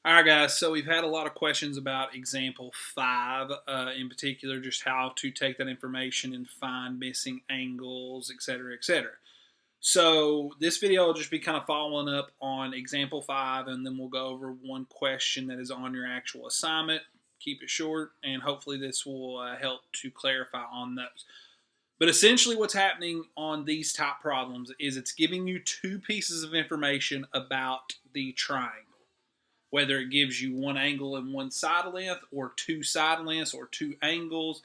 All right, guys, so we've had a lot of questions about example 5, in particular, just how to take that information and find missing angles, etc., etc. So this video will just be kind of following up on example 5, and then we'll go over one question that is on your actual assignment. Keep it short, and hopefully this will help to clarify on those. But essentially what's happening on these type problems is it's giving you two pieces of information about the triangle. Whether it gives you one angle and one side length, or two side lengths, or two angles.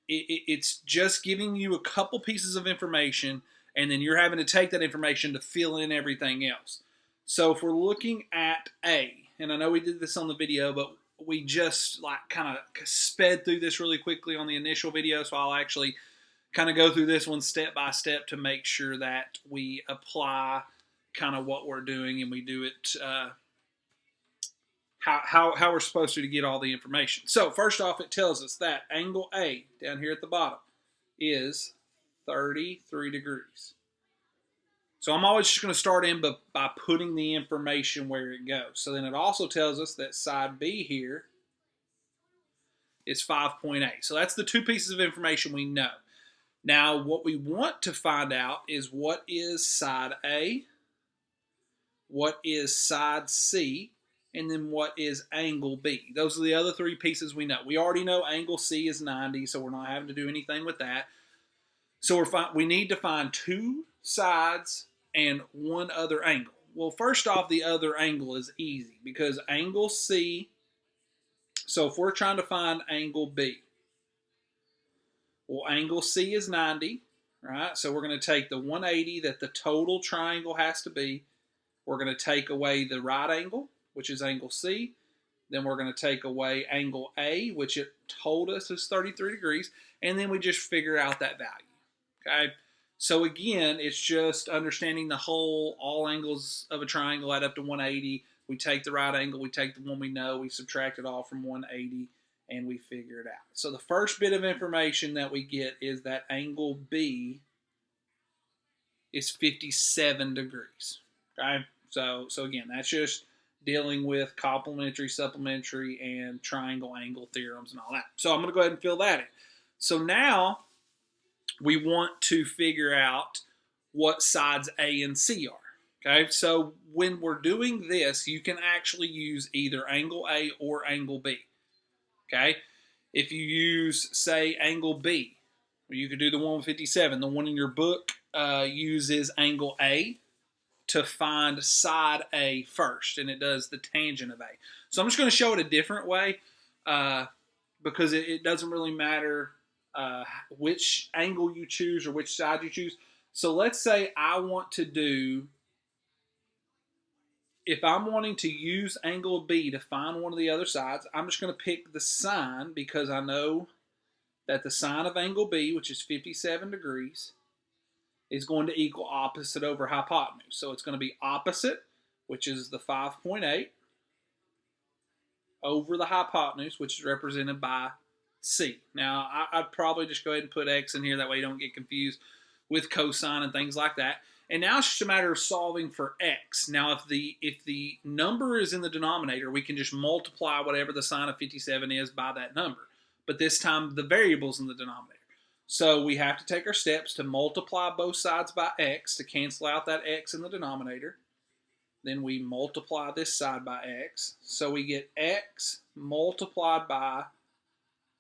It's just giving you a couple pieces of information, and then you're having to take that information to fill in everything else. So if we're looking at A, and I know we did this on the video, but we just kind of sped through this really quickly on the initial video, so I'll actually kind of go through this one step by step to make sure that we apply kind of what we're doing and we do it how we're supposed to get all the information. So first off, it tells us that angle A down here at the bottom is 33 degrees. So I'm always just going to start in by putting the information where it goes. So then it also tells us that side B here is 5.8. So that's the two pieces of information we know. Now what we want to find out is what is side A, what is side C, and then what is angle B. Those are the other three pieces we know. We already know angle C is 90, so we're not having to do anything with that. So we need to find two sides and one other angle. Well, first off, the other angle is easy because angle C, so if we're trying to find angle B, well, angle C is 90, right? So we're going to take the 180 that the total triangle has to be. We're going to take away the right angle, which is angle C. Then we're going to take away angle A, which it told us is 33 degrees. And then we just figure out that value. Okay. So again, it's just understanding the whole, all angles of a triangle add up to 180. We take the right angle, we take the one we know, we subtract it all from 180, and we figure it out. So the first bit of information that we get is that angle B is 57 degrees. Okay. So again, that's just dealing with complementary, supplementary, and triangle angle theorems and all that. So I'm going to go ahead and fill that in. So now we want to figure out what sides A and C are. Okay, so when we're doing this, you can actually use either angle A or angle B. Okay, if you use, say, angle B, you could do the one with 57. The one in your book uses angle A to find side A first, and it does the tangent of A. So I'm just going to show it a different way because it doesn't really matter which angle you choose or which side you choose. So let's say I want to do, if I'm wanting to use angle B to find one of the other sides, I'm just going to pick the sine because I know that the sine of angle B, which is 57 degrees, is going to equal opposite over hypotenuse. So it's going to be opposite, which is the 5.8, over the hypotenuse, which is represented by C. Now, I'd probably just go ahead and put X in here. That way you don't get confused with cosine and things like that. And now it's just a matter of solving for X. Now, if the number is in the denominator, we can just multiply whatever the sine of 57 is by that number. But this time, the variable's in the denominator. So we have to take our steps to multiply both sides by X to cancel out that X in the denominator. Then we multiply this side by X. So we get X multiplied by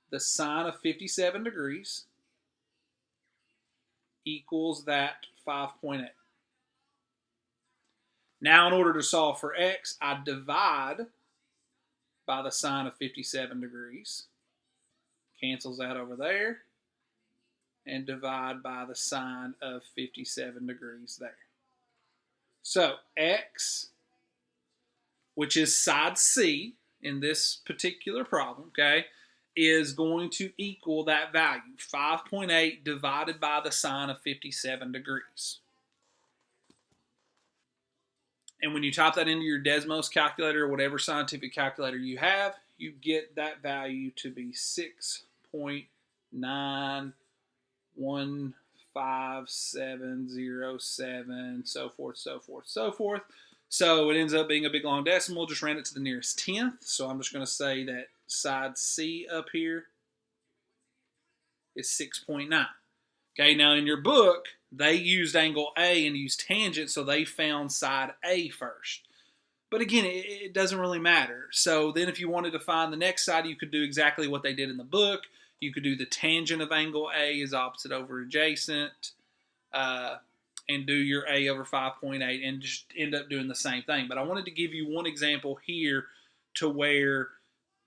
the sine of 57 degrees equals that 5.8. Now in order to solve for X, I divide by the sine of 57 degrees. Cancels that over there. And divide by the sine of 57 degrees there. So X, which is side C in this particular problem, okay, is going to equal that value, 5.8 divided by the sine of 57 degrees. And when you type that into your Desmos calculator or whatever scientific calculator you have, you get that value to be 6.915,707, so forth, so forth, so forth. So it ends up being a big long decimal, just ran it to the nearest tenth. So I'm just going to say that side C up here is 6.9. Okay, now in your book, they used angle A and used tangent, so they found side A first. But again, it doesn't really matter. So then if you wanted to find the next side, you could do exactly what they did in the book. You could do the tangent of angle A is opposite over adjacent, and do your A over 5.8 and just end up doing the same thing. But I wanted to give you one example here to where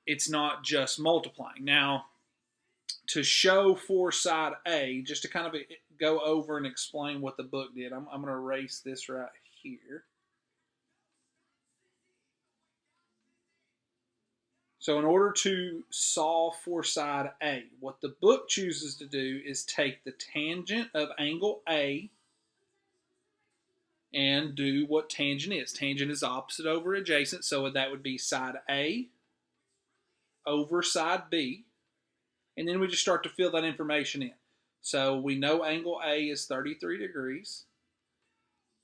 it's not just multiplying. Now, to show for side A, just to kind of go over and explain what the book did, I'm going to erase this right here. So in order to solve for side A, what the book chooses to do is take the tangent of angle A and do what tangent is. Tangent is opposite over adjacent, so that would be side A over side B. And then we just start to fill that information in. So we know angle A is 33 degrees.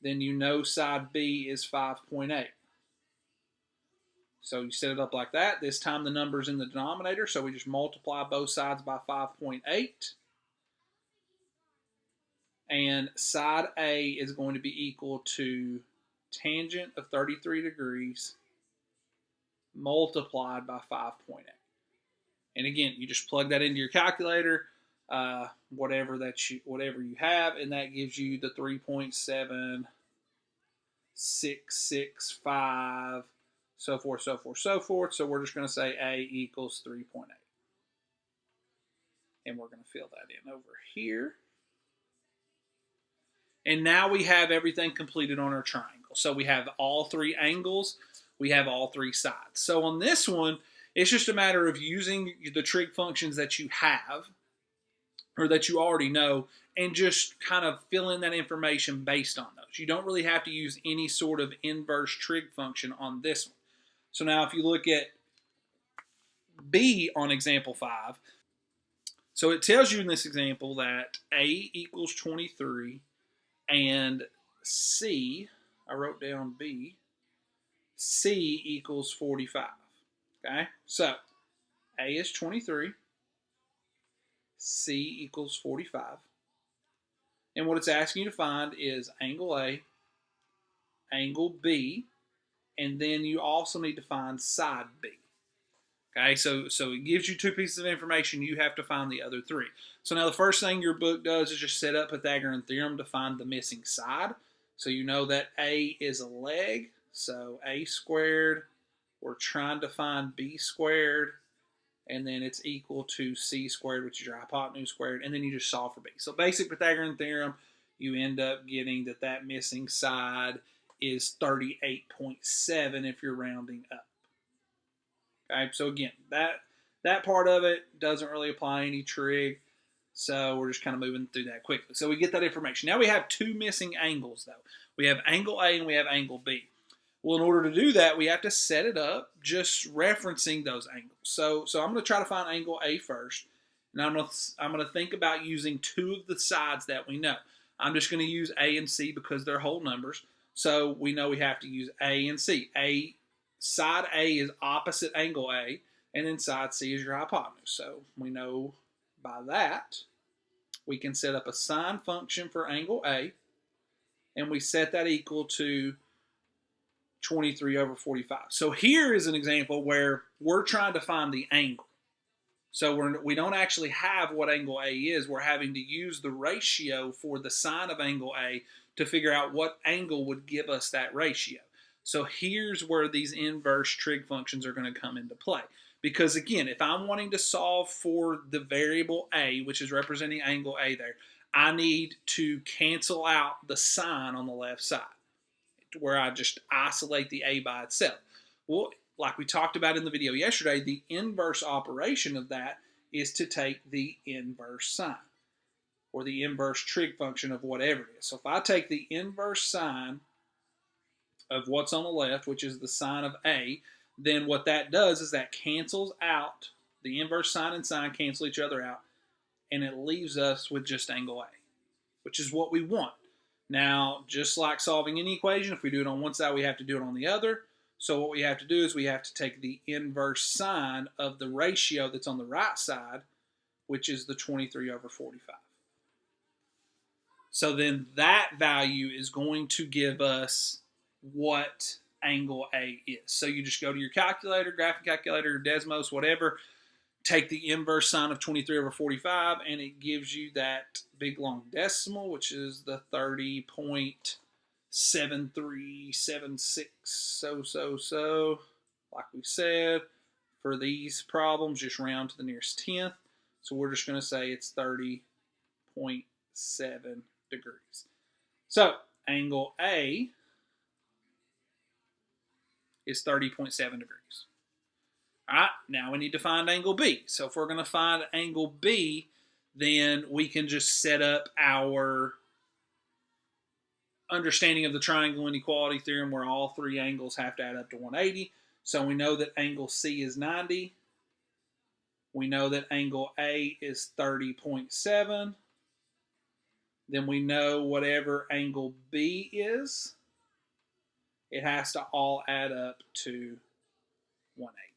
Then you know side B is 5.8. So you set it up like that. This time the number's in the denominator, so we just multiply both sides by 5.8. And side A is going to be equal to tangent of 33 degrees multiplied by 5.8. And again, you just plug that into your calculator, whatever you have, and that gives you the 3.7665, so forth, so forth, so forth. So we're just going to say A equals 3.8. And we're going to fill that in over here. And now we have everything completed on our triangle. So we have all three angles. We have all three sides. So on this one, it's just a matter of using the trig functions that you have or that you already know and just kind of fill in that information based on those. You don't really have to use any sort of inverse trig function on this one. So now if you look at B on example 5, so it tells you in this example that A equals 23 and C, I wrote down B, C equals 45. Okay, so A is 23, C equals 45. And what it's asking you to find is angle A, angle B, and then you also need to find side B. Okay, so it gives you two pieces of information. You have to find the other three. So now the first thing your book does is just set up Pythagorean theorem to find the missing side. So you know that A is a leg, so A squared. We're trying to find B squared, and then it's equal to C squared, which is your hypotenuse squared, and then you just solve for B. So basic Pythagorean theorem, you end up getting that missing side is 38.7 if you're rounding up. Okay, so again, that part of it doesn't really apply any trig, so we're just kind of moving through that quickly. So we get that information. Now we have two missing angles, though. We have angle A and we have angle B. Well, in order to do that, we have to set it up just referencing those angles. So I'm going to try to find angle A first, and I'm going to think about using two of the sides that we know. I'm just going to use A and C because they're whole numbers, so we know we have to use A and C. Side A is opposite angle A, and then side C is your hypotenuse. So we know by that we can set up a sine function for angle A, and we set that equal to 23 over 45. So here is an example where we're trying to find the angle. So we don't actually have what angle A is. We're having to use the ratio for the sine of angle A to figure out what angle would give us that ratio. So here's where these inverse trig functions are going to come into play. Because again, if I'm wanting to solve for the variable A, which is representing angle A there, I need to cancel out the sine on the left side, where I just isolate the A by itself. Well, like we talked about in the video yesterday, the inverse operation of that is to take the inverse sine, or the inverse trig function of whatever it is. So if I take the inverse sine of what's on the left, which is the sine of A, then what that does is that cancels out, the inverse sine and sine cancel each other out, and it leaves us with just angle A, which is what we want. Now, just like solving any equation, if we do it on one side, we have to do it on the other. So what we have to do is we have to take the inverse sine of the ratio that's on the right side, which is the 23/45. So then that value is going to give us what angle A is. So you just go to your calculator, graphing calculator, Desmos, whatever, take the inverse sine of 23/45, and it gives you that big long decimal, which is the 30.7376. So, like we said, for these problems, just round to the nearest tenth. So we're just going to say it's 30.7 degrees. So angle A is 30.7 degrees. All right, now we need to find angle B. So if we're going to find angle B, then we can just set up our understanding of the triangle inequality theorem where all three angles have to add up to 180. So we know that angle C is 90. We know that angle A is 30.7. Then we know whatever angle B is, it has to all add up to 180.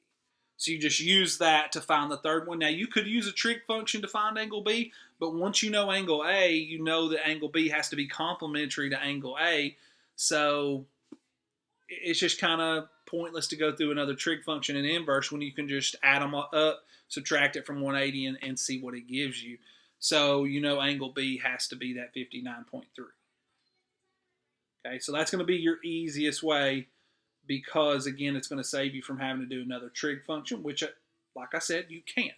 So you just use that to find the third one. Now you could use a trig function to find angle B, but once you know angle A, you know that angle B has to be complementary to angle A. So it's just kind of pointless to go through another trig function in inverse when you can just add them up, subtract it from 180, and see what it gives you. So you know angle B has to be that 59.3. Okay, so that's going to be your easiest way because, again, it's going to save you from having to do another trig function, which, like I said, you can.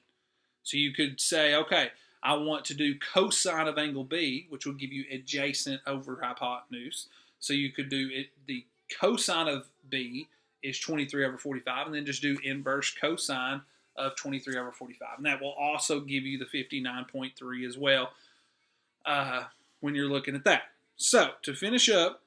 So you could say, okay, I want to do cosine of angle B, which will give you adjacent over hypotenuse. So you could do it, the cosine of B is 23/45, and then just do inverse cosine of 23/45. And that will also give you the 59.3 as well when you're looking at that. So to finish up,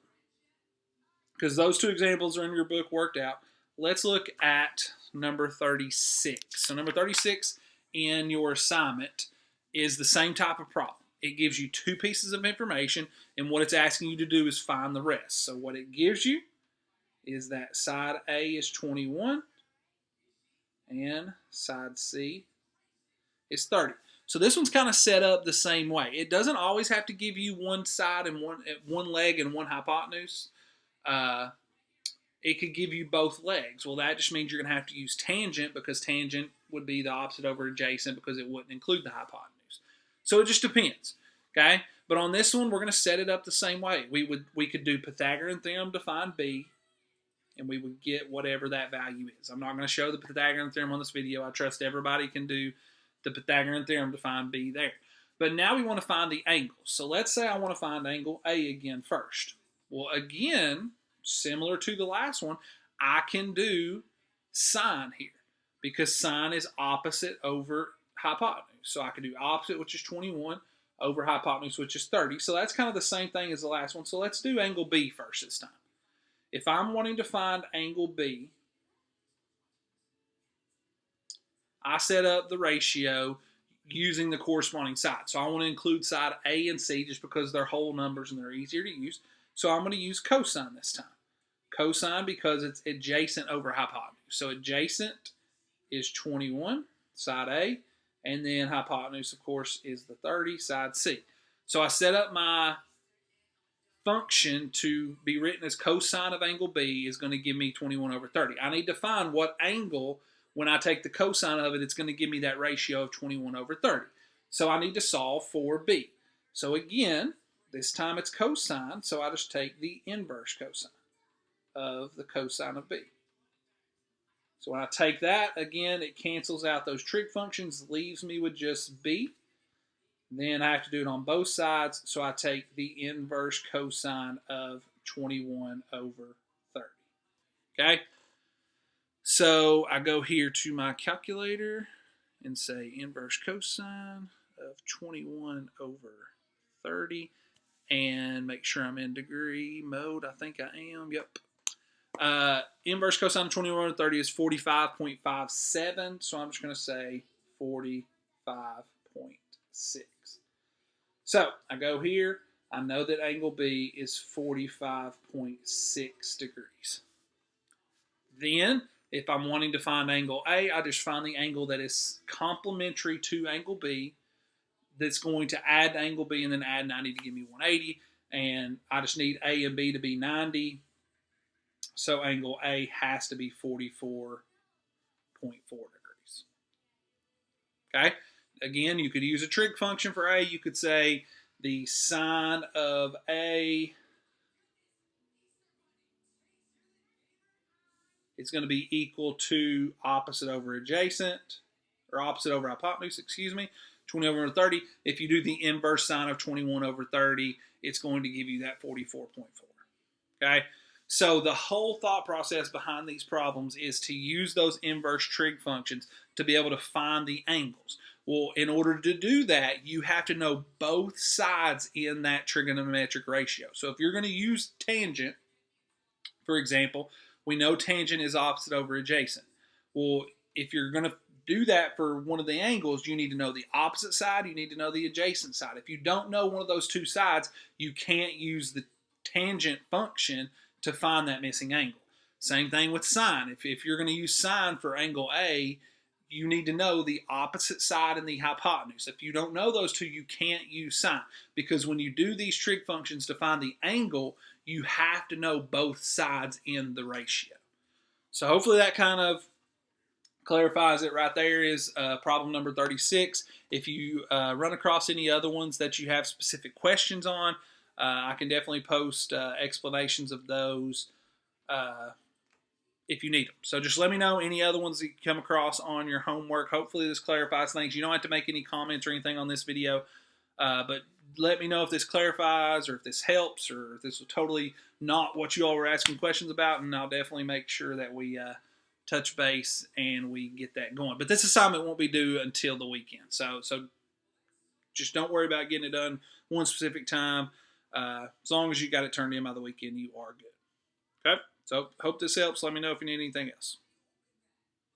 because those two examples are in your book worked out, let's look at number 36. So number 36 in your assignment is the same type of problem. It gives you two pieces of information, and what it's asking you to do is find the rest. So what it gives you is that side A is 21 and side C is 30. So this one's kind of set up the same way. It doesn't always have to give you one side and one leg and one hypotenuse. It could give you both legs. Well, that just means you're going to have to use tangent because tangent would be the opposite over adjacent because it wouldn't include the hypotenuse. So it just depends, okay? But on this one, we're going to set it up the same way. We could do Pythagorean theorem to find B, and we would get whatever that value is. I'm not going to show the Pythagorean theorem on this video. I trust everybody can do the Pythagorean theorem to find B there. But now we want to find the angle. So let's say I want to find angle A again first. Well, again, similar to the last one, I can do sine here because sine is opposite over hypotenuse. So I can do opposite, which is 21, over hypotenuse, which is 30. So that's kind of the same thing as the last one. So let's do angle B first this time. If I'm wanting to find angle B, I set up the ratio using the corresponding side. So I want to include side A and C just because they're whole numbers and they're easier to use. So I'm going to use cosine this time. Cosine because it's adjacent over hypotenuse. So adjacent is 21, side A, and then hypotenuse, of course, is the 30, side C. So I set up my function to be written as cosine of angle B is going to give me 21/30. I need to find what angle, when I take the cosine of it, it's going to give me that ratio of 21/30. So I need to solve for B. So again, this time it's cosine, so I just take the inverse cosine of the cosine of B. So when I take that, again, it cancels out those trig functions, leaves me with just B. Then I have to do it on both sides, so I take the inverse cosine of 21/30. Okay? So I go here to my calculator and say inverse cosine of 21/30 and make sure I'm in degree mode. I think I am. Yep. Inverse cosine of 21/30 is 45.57, so I'm just going to say 45.6. So I go here, I know that angle B is 45.6 degrees. Then, if I'm wanting to find angle A, I just find the angle that is complementary to angle B that's going to add angle B and then add 90 to give me 180. And I just need A and B to be 90. So angle A has to be 44.4 degrees. Okay? Again, you could use a trig function for A. You could say the sine of A is going to be equal to opposite over adjacent, or opposite over hypotenuse, excuse me, 20 over 30. If you do the inverse sine of 21 over 30, it's going to give you that 44.4. Okay? So the whole thought process behind these problems is to use those inverse trig functions to be able to find the angles. Well, in order to do that, you have to know both sides in that trigonometric ratio. So if you're going to use tangent, for example, we know tangent is opposite over adjacent. Well, if you're going to do that for one of the angles, you need to know the opposite side, you need to know the adjacent side. If you don't know one of those two sides, you can't use the tangent function to find that missing angle. Same thing with sine. If you're going to use sine for angle A, you need to know the opposite side and the hypotenuse. If you don't know those two, you can't use sine, because when you do these trig functions to find the angle, you have to know both sides in the ratio. So hopefully that kind of clarifies it. Right there is problem number 36. If you run across any other ones that you have specific questions on, I can definitely post explanations of those if you need them. So just let me know any other ones that you come across on your homework. Hopefully this clarifies things. You don't have to make any comments or anything on this video, but let me know if this clarifies or if this helps or if this was totally not what you all were asking questions about, and I'll definitely make sure that we touch base and we get that going. But this assignment won't be due until the weekend, so just don't worry about getting it done one specific time. As long as you got it turned in by the weekend, you are good. Okay? So hope this helps. Let me know if you need anything else.